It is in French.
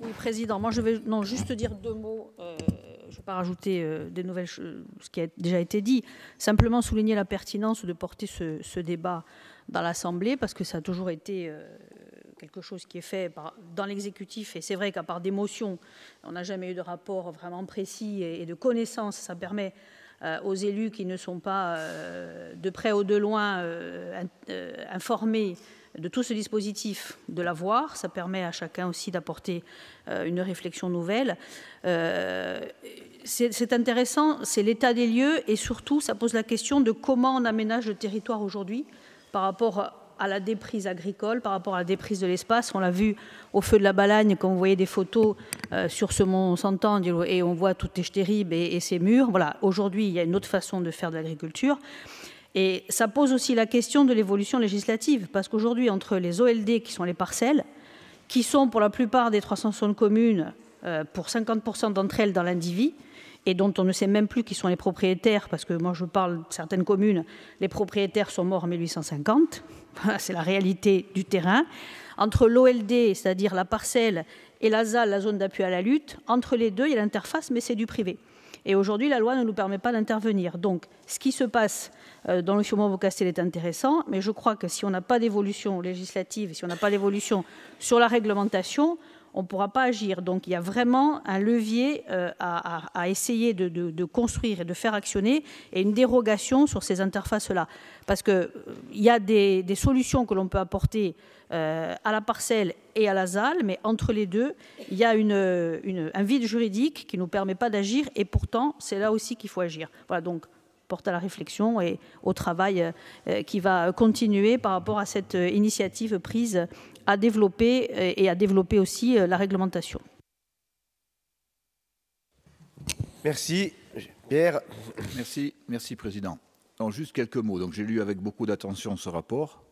Oui, Président, moi je vais juste dire deux mots. Je ne vais pas rajouter des nouvelles choses, ce qui a déjà été dit. Simplement souligner la pertinence de porter ce débat dans l'Assemblée, parce que ça a toujours été quelque chose qui est fait dans l'exécutif. Et c'est vrai qu'à part des motions, on n'a jamais eu de rapport vraiment précis et de connaissances. Ça permet aux élus qui ne sont pas de près ou de loin informés de tout ce dispositif de l'avoir. Ça permet à chacun aussi d'apporter une réflexion nouvelle. C'est intéressant, c'est l'état des lieux et surtout ça pose la question de comment on aménage le territoire aujourd'hui par rapport à la déprise agricole, par rapport à la déprise de l'espace. On l'a vu au feu de la Balagne quand vous voyez des photos sur ce mont Saint-Anne et on voit toutes les terribles et ces murs. Voilà, aujourd'hui il y a une autre façon de faire de l'agriculture. Et ça pose aussi la question de l'évolution législative, parce qu'aujourd'hui, entre les OLD, qui sont les parcelles, qui sont pour la plupart des 360 communes, pour 50% d'entre elles dans l'indivis, et dont on ne sait même plus qui sont les propriétaires, parce que moi je parle de certaines communes, les propriétaires sont morts en 1850, c'est la réalité du terrain. Entre l'OLD, c'est-à-dire la parcelle, et la ZAL, la zone d'appui à la lutte, entre les deux, il y a l'interface, mais c'est du privé. Et aujourd'hui, la loi ne nous permet pas d'intervenir. Donc, ce qui se passe dans le Chaumont-Beaucastel est intéressant, mais je crois que si on n'a pas d'évolution législative, si on n'a pas d'évolution sur la réglementation, on ne pourra pas agir. Donc, il y a vraiment un levier à essayer de construire et de faire actionner et une dérogation sur ces interfaces-là. Parce qu'il y a des solutions que l'on peut apporter à la parcelle et à la ZAL, mais entre les deux, il y a un vide juridique qui ne nous permet pas d'agir et pourtant, c'est là aussi qu'il faut agir. Voilà, donc, porte à la réflexion et au travail qui va continuer par rapport à cette initiative prise à développer et à développer aussi la réglementation. Merci. Pierre. Merci, Président. Donc, juste quelques mots. Donc, j'ai lu avec beaucoup d'attention ce rapport.